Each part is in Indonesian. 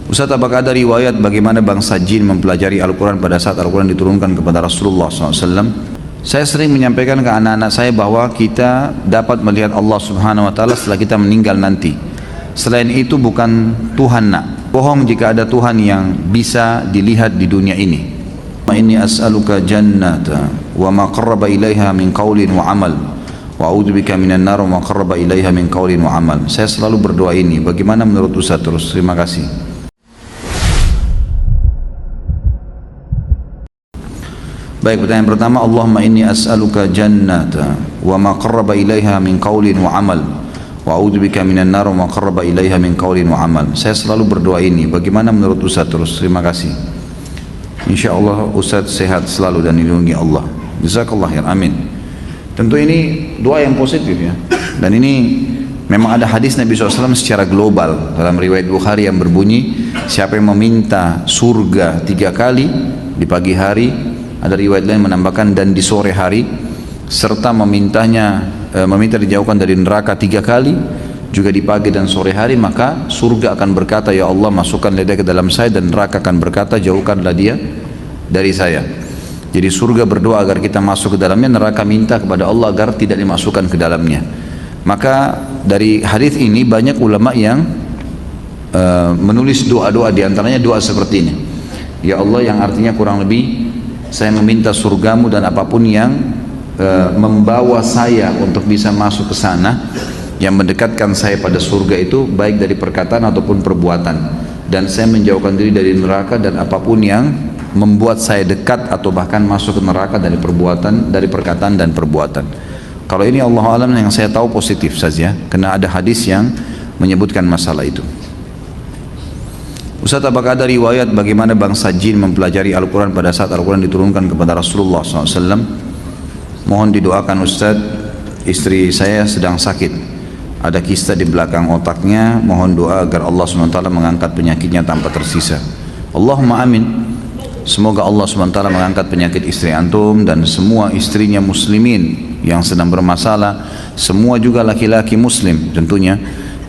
Ustaz, apakah ada riwayat bagaimana bangsa jin mempelajari Al-Quran pada saat Al-Quran diturunkan kepada Rasulullah SAW? Saya sering menyampaikan ke anak-anak saya bahwa kita dapat melihat Allah Subhanahu Wa Taala setelah kita meninggal nanti. Selain itu bukan Tuhan nak. Bohong jika ada Tuhan yang bisa dilihat di dunia ini. Inni as'aluka jannata wa ma qarraba ilaiha min qaulin wa amal. Wa a'udzubika minan nar wa ma qarraba ilaiha min qaulin wa amal. Saya selalu berdoa ini. Bagaimana menurut Ustaz? Terus terima kasih. Baik, pertanyaan pertama, Allahumma inni as'aluka jannata wa ma qarraba ilaiha min qaulin wa amal wa a'udzubika minan nar wa ma qarraba ilaiha min qaulin wa amal. Saya selalu berdoa ini. Bagaimana menurut Ustaz? Terus terima kasih. Insyaallah Ustaz sehat selalu dan dilindungi Allah. Jazakallah khair. Amin. Tentu ini doa yang positif ya. Dan ini memang ada hadis Nabi SAW secara global dalam riwayat Bukhari yang berbunyi, siapa yang meminta surga 3 kali di pagi hari, ada riwayat lain menambahkan dan di sore hari, serta meminta dijauhkan dari neraka 3 kali juga di pagi dan sore hari, maka surga akan berkata, ya Allah masukkanlah dia ke dalam saya, dan neraka akan berkata, jauhkanlah dia dari saya. Jadi surga berdoa agar kita masuk ke dalamnya, neraka minta kepada Allah agar tidak dimasukkan ke dalamnya. Maka dari hadis ini banyak ulama yang menulis doa-doa, diantaranya doa seperti ini, ya Allah, yang artinya kurang lebih saya meminta surgamu dan apapun yang membawa saya untuk bisa masuk ke sana, yang mendekatkan saya pada surga itu baik dari perkataan ataupun perbuatan, dan saya menjauhkan diri dari neraka dan apapun yang membuat saya dekat atau bahkan masuk ke neraka dari perbuatan, dari perkataan dan perbuatan. Kalau ini Allah alam yang saya tahu positif saja, karena ada hadis yang menyebutkan masalah itu. Ustaz, apakah ada riwayat bagaimana bangsa jin mempelajari Al-Quran pada saat Al-Quran diturunkan kepada Rasulullah SAW? Mohon didoakan Ustaz, istri saya sedang sakit, ada kista di belakang otaknya, mohon doa agar Allah SWT mengangkat penyakitnya tanpa tersisa. Allahumma amin. Semoga Allah SWT mengangkat penyakit istri antum dan semua istrinya muslimin yang sedang bermasalah, semua juga laki-laki muslim tentunya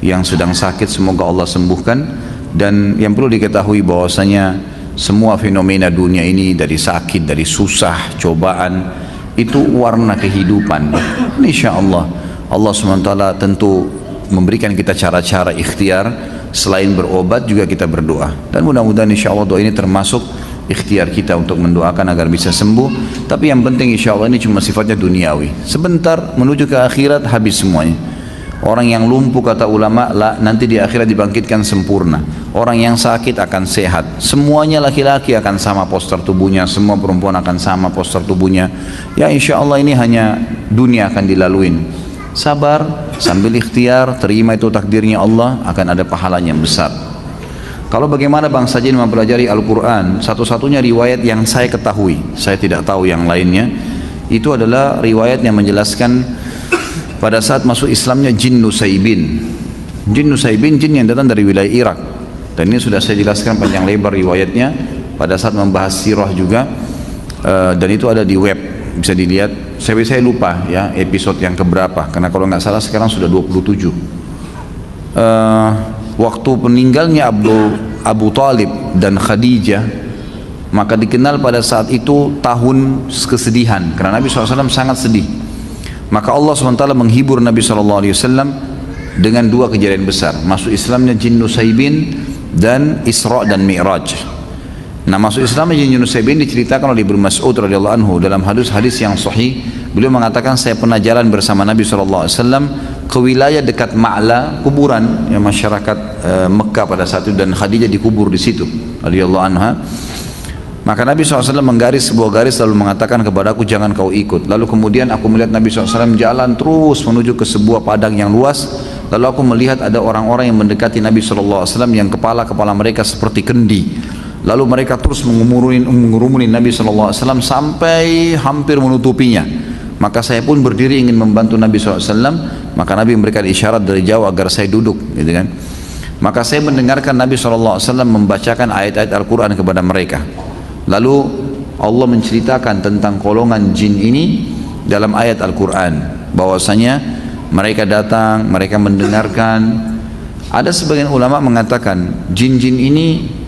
yang sedang sakit, semoga Allah sembuhkan. Dan yang perlu diketahui bahwasanya semua fenomena dunia ini, dari sakit, dari susah, cobaan, itu warna kehidupan. Insyaallah Allah SWT tentu memberikan kita cara-cara ikhtiar, selain berobat juga kita berdoa, dan mudah-mudahan insyaallah doa ini termasuk ikhtiar kita untuk mendoakan agar bisa sembuh. Tapi yang penting insyaallah ini cuma sifatnya duniawi, sebentar menuju ke akhirat habis semuanya. Orang yang lumpuh kata ulama nanti di akhirat dibangkitkan sempurna. Orang yang sakit akan sehat. Semuanya laki-laki akan sama postur tubuhnya, semua perempuan akan sama postur tubuhnya. Ya insya Allah ini hanya dunia akan dilaluin. Sabar sambil ikhtiar, terima itu takdirnya Allah, akan ada pahalanya yang besar. Kalau bagaimana bangsa jin mempelajari Al-Quran, satu-satunya riwayat yang saya ketahui, saya tidak tahu yang lainnya, itu adalah riwayat yang menjelaskan pada saat masuk Islamnya jin Nusaybin. Jin Nusaybin, jin yang datang dari wilayah Irak, dan ini sudah saya jelaskan panjang lebar riwayatnya pada saat membahas sirah juga, dan itu ada di web, bisa dilihat. Saya lupa ya episode yang keberapa, karena kalau nggak salah sekarang sudah 27. Waktu peninggalnya Abu Talib dan Khadijah, maka dikenal pada saat itu tahun kesedihan, karena Nabi SAW sangat sedih. Maka Allah SWT menghibur Nabi SAW dengan 2 kejadian besar, masuk Islamnya jin Nusaybin dan Isra dan Mi'raj. Nah, masuk Islamnya jin Nusaybin diceritakan oleh Ibnu Mas'ud radhiyallahu anhu dalam hadis-hadis yang sahih. Beliau mengatakan, saya pernah jalan bersama Nabi SAW ke wilayah dekat Ma'la, kuburan yang masyarakat Mekah pada saat itu, dan Khadijah dikubur di situ radhiyallahu anha. Maka Nabi SAW menggaris sebuah garis lalu mengatakan kepadaku, jangan kau ikut. Lalu kemudian aku melihat Nabi SAW jalan terus menuju ke sebuah padang yang luas. Lalu aku melihat ada orang-orang yang mendekati Nabi SAW yang kepala-kepala mereka seperti kendi. Lalu mereka terus mengurumuni Nabi SAW sampai hampir menutupinya. Maka saya pun berdiri ingin membantu Nabi SAW. Maka Nabi memberikan isyarat dari jauh agar saya duduk, gitu kan. Maka saya mendengarkan Nabi SAW membacakan ayat-ayat Al-Quran kepada mereka. Lalu Allah menceritakan tentang golongan jin ini dalam ayat Al-Quran, bahwasanya mereka datang, mereka mendengarkan Ada sebagian ulama mengatakan jin-jin ini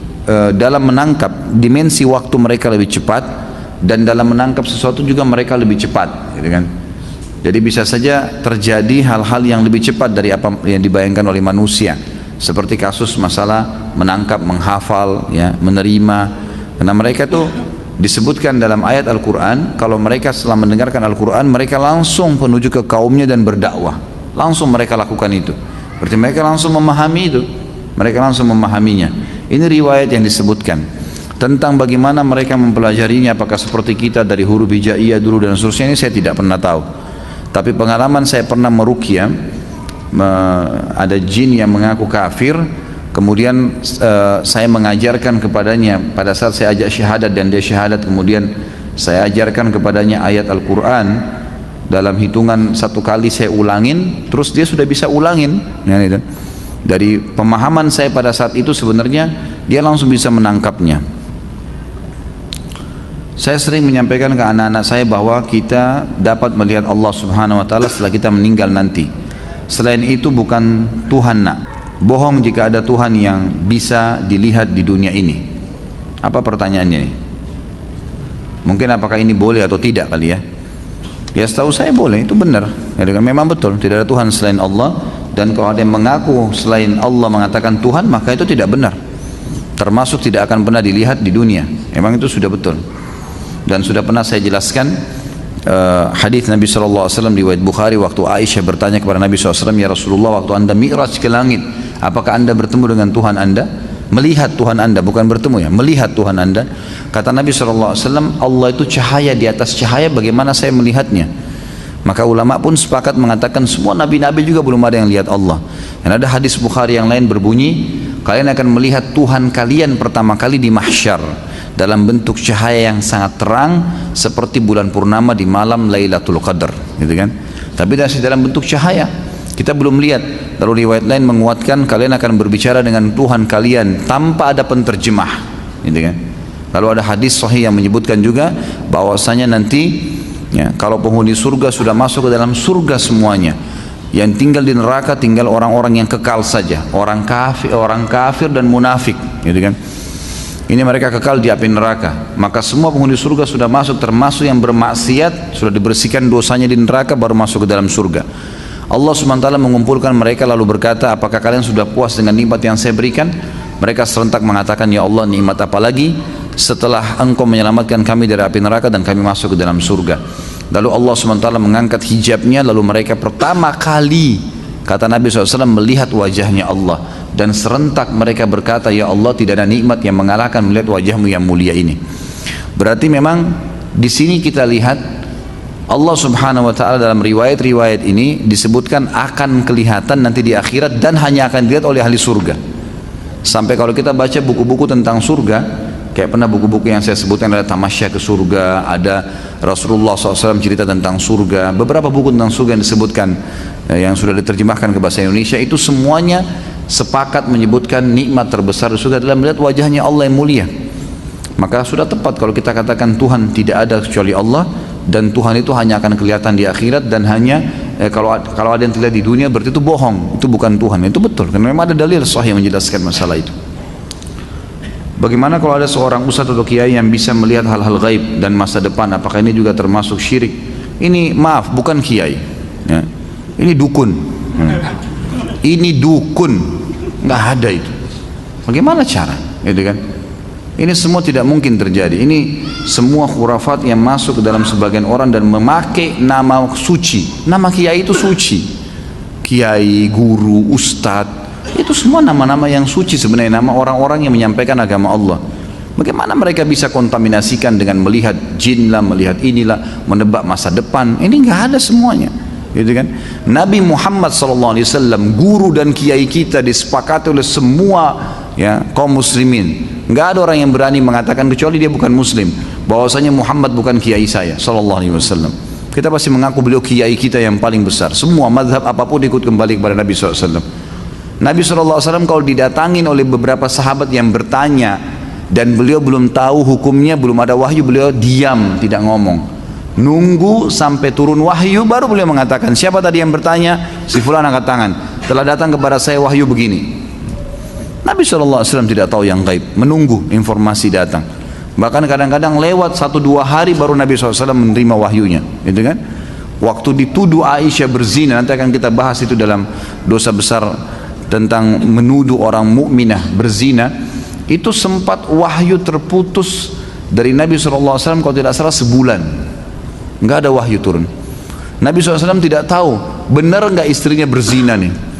dalam menangkap dimensi waktu mereka lebih cepat, dan dalam menangkap sesuatu juga mereka lebih cepat, gitu kan. Jadi bisa saja terjadi hal-hal yang lebih cepat dari apa yang dibayangkan oleh manusia, seperti kasus masalah menangkap, menghafal, ya, menerima. Karena mereka tuh disebutkan dalam ayat Al-Quran, kalau mereka setelah mendengarkan Al-Quran mereka langsung menuju ke kaumnya dan berdakwah, langsung mereka lakukan itu. Berarti mereka langsung memahami itu, mereka langsung memahaminya. Ini riwayat yang disebutkan tentang bagaimana mereka mempelajarinya, apakah seperti kita dari huruf hijaiyah dulu dan seterusnya, ini saya tidak pernah tahu. Tapi pengalaman saya pernah meruqyah, ada jin yang mengaku kafir, kemudian saya mengajarkan kepadanya pada saat saya ajak syahadat dan dia syahadat, kemudian saya ajarkan kepadanya ayat Al-Quran dalam hitungan 1 kali saya ulangin, terus dia sudah bisa ulangin, ya, gitu. Dari pemahaman saya pada saat itu sebenarnya dia langsung bisa menangkapnya. Saya sering menyampaikan ke anak-anak saya bahwa kita dapat melihat Allah Subhanahu wa taala setelah kita meninggal nanti. Selain itu bukan Tuhan, nak. Bohong jika ada Tuhan yang bisa dilihat di dunia ini. Apa pertanyaannya nih? Mungkin apakah ini boleh atau tidak kali ya? Ya setahu saya boleh, itu benar. Ya, memang betul, tidak ada Tuhan selain Allah. Dan kalau ada yang mengaku selain Allah mengatakan Tuhan, maka itu tidak benar. Termasuk tidak akan pernah dilihat di dunia. Memang itu sudah betul. Dan sudah pernah saya jelaskan hadis Nabi SAW riwayat Bukhari, waktu Aisyah bertanya kepada Nabi SAW, ya Rasulullah, waktu anda mi'raj ke langit, apakah anda bertemu dengan Tuhan anda? Melihat Tuhan anda, bukan bertemu ya, melihat Tuhan anda. Kata Nabi SAW, Allah itu cahaya, di atas cahaya bagaimana saya melihatnya? Maka ulama pun sepakat mengatakan semua nabi-nabi juga belum ada yang lihat Allah. Dan ada hadis Bukhari yang lain berbunyi, kalian akan melihat Tuhan kalian pertama kali di mahsyar dalam bentuk cahaya yang sangat terang seperti bulan purnama di malam Lailatul Qadar, gitu kan. Tapi masih dalam bentuk cahaya, kita belum lihat. Lalu riwayat lain menguatkan kalian akan berbicara dengan Tuhan kalian tanpa ada penterjemah, gitu kan. Lalu ada hadis sahih yang menyebutkan juga bahwasanya nanti, ya, kalau penghuni surga sudah masuk ke dalam surga semuanya, yang tinggal di neraka tinggal orang-orang yang kekal saja, orang kafir dan munafik, gitu kan. Ini mereka kekal di api neraka. Maka semua penghuni surga sudah masuk, termasuk yang bermaksiat, sudah dibersihkan dosanya di neraka baru masuk ke dalam surga. Allah SWT mengumpulkan mereka lalu berkata, apakah kalian sudah puas dengan nikmat yang saya berikan? Mereka serentak mengatakan, ya Allah, nikmat apa lagi setelah engkau menyelamatkan kami dari api neraka dan kami masuk ke dalam surga. Lalu Allah SWT mengangkat hijabnya, lalu mereka pertama kali, kata Nabi SAW, melihat wajahnya Allah. Dan serentak mereka berkata, ya Allah, tidak ada nikmat yang mengalahkan melihat wajahmu yang mulia ini. Berarti memang di sini kita lihat Allah Subhanahu wa taala dalam riwayat-riwayat ini disebutkan akan kelihatan nanti di akhirat dan hanya akan dilihat oleh ahli surga. Sampai kalau kita baca buku-buku tentang surga, kayak pernah buku-buku yang saya sebutkan, ada Tamasya ke Surga, ada Rasulullah SAW cerita tentang surga, beberapa buku tentang surga yang disebutkan yang sudah diterjemahkan ke bahasa Indonesia, itu semuanya sepakat menyebutkan nikmat terbesar di surga adalah melihat wajahnya Allah yang mulia. Maka sudah tepat kalau kita katakan Tuhan tidak ada kecuali Allah, dan Tuhan itu hanya akan kelihatan di akhirat, dan hanya kalau ada yang terlihat di dunia berarti itu bohong, itu bukan Tuhan. Itu betul, karena memang ada dalil sahih yang menjelaskan masalah itu. Bagaimana kalau ada seorang ustadz atau kiai yang bisa melihat hal-hal gaib dan masa depan, apakah ini juga termasuk syirik? Ini maaf, bukan kiai, ya. Ini dukun, ini dukun, nggak ada itu. Bagaimana cara, gitu kan? Ini semua tidak mungkin terjadi. Ini semua khurafat yang masuk ke dalam sebagian orang dan memakai nama suci. Nama kiai itu suci, kiai, guru, ustadz, itu semua nama-nama yang suci sebenarnya, nama orang-orang yang menyampaikan agama Allah. Bagaimana mereka bisa kontaminasikan dengan melihat jin lah, melihat inilah, menebak masa depan? Ini nggak ada semuanya, gitu kan? Nabi Muhammad SAW, guru dan kiai kita, disepakati oleh semua, ya, kaum muslimin. Nggak ada orang yang berani mengatakan, kecuali dia bukan muslim, bahwasanya Muhammad bukan kiai saya SAW. Kita pasti mengaku beliau kiai kita yang paling besar. Semua mazhab apapun ikut kembali kepada Nabi SAW. Nabi SAW kalau didatangin oleh beberapa sahabat yang bertanya dan beliau belum tahu hukumnya, belum ada wahyu, beliau diam, tidak ngomong, nunggu sampai turun wahyu baru beliau mengatakan, siapa tadi yang bertanya? Si fulan angkat tangan. telah datang kepada saya wahyu begini. Nabi SAW tidak tahu yang gaib, menunggu informasi datang. Bahkan kadang-kadang lewat 1-2 hari baru Nabi SAW menerima wahyunya, gitu kan? Waktu dituduh Aisyah berzina, nanti akan kita bahas itu dalam dosa besar tentang menuduh orang mukminah berzina, itu sempat wahyu terputus dari Nabi SAW kalau tidak salah sebulan, nggak ada wahyu turun. Nabi SAW tidak tahu benar nggak istrinya berzina nih.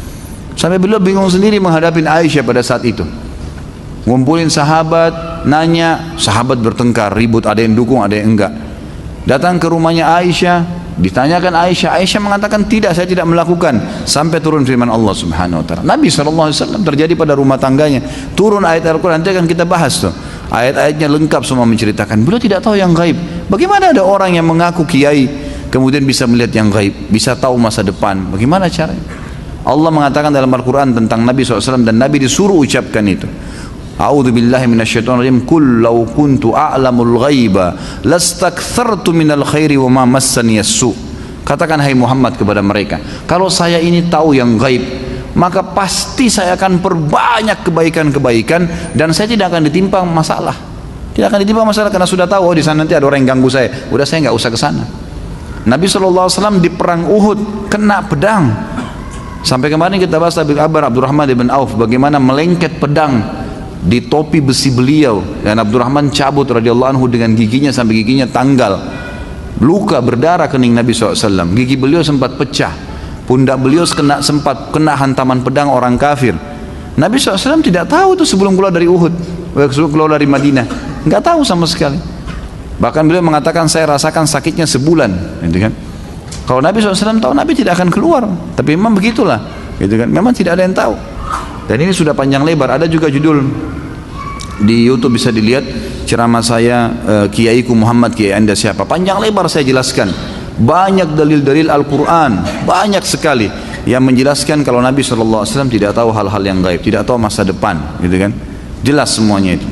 Sampai beliau bingung sendiri menghadapi Aisyah pada saat itu. Ngumpulin sahabat, nanya, sahabat bertengkar, ribut, ada yang dukung, ada yang enggak. Datang ke rumahnya Aisyah, ditanyakan Aisyah, Aisyah mengatakan tidak, saya tidak melakukan. Sampai turun firman Allah Subhanahu Wa Taala. Nabi SAW terjadi pada rumah tangganya. Turun ayat Al-Quran, nanti akan kita bahas tuh. Ayat-ayatnya lengkap semua menceritakan. Beliau tidak tahu yang gaib. Bagaimana ada orang yang mengaku kiai, kemudian bisa melihat yang gaib, bisa tahu masa depan? Bagaimana caranya? Allah mengatakan dalam Al-Quran tentang Nabi SAW, dan Nabi disuruh ucapkan itu. A'udzu billahi minasyaitonir rajim. Qul law kuntu a'lamul ghaiba lastakthartu minal khairi wa ma massani as-su. Katakan hai Muhammad kepada mereka, kalau saya ini tahu yang gaib, maka pasti saya akan perbanyak kebaikan-kebaikan dan saya tidak akan ditimpa masalah. Tidak akan ditimpa masalah karena sudah tahu, oh di sana nanti ada orang yang ganggu saya. Udah, saya nggak usah ke sana. Nabi SAW di perang Uhud kena pedang. Sampai kemarin kita bahas Abi Kabar Abdurrahman bin Auf, bagaimana melengket pedang di topi besi beliau, dan Abdurrahman cabut radhiyallahu anhu dengan giginya sampai giginya tanggal, luka berdarah kening Nabi SAW. Gigi beliau sempat pecah, pundak beliau sempat kena hantaman pedang orang kafir. Nabi SAW tidak tahu itu sebelum keluar dari Uhud, sebelum keluar dari Madinah, nggak tahu sama sekali. Bahkan beliau mengatakan, saya rasakan sakitnya sebulan, gitu kan. Kalau Nabi SAW tahu, Nabi tidak akan keluar. Tapi memang begitulah, gitu kan. Memang tidak ada yang tahu. Dan ini sudah panjang lebar. Ada juga judul di YouTube, bisa dilihat ceramah saya, Kiaiku Muhammad, Kiai Anda siapa. Panjang lebar saya jelaskan. Banyak dalil-dalil Al-Quran, banyak sekali yang menjelaskan kalau Nabi SAW tidak tahu hal-hal yang gaib, tidak tahu masa depan, gitu kan. Jelas semuanya itu.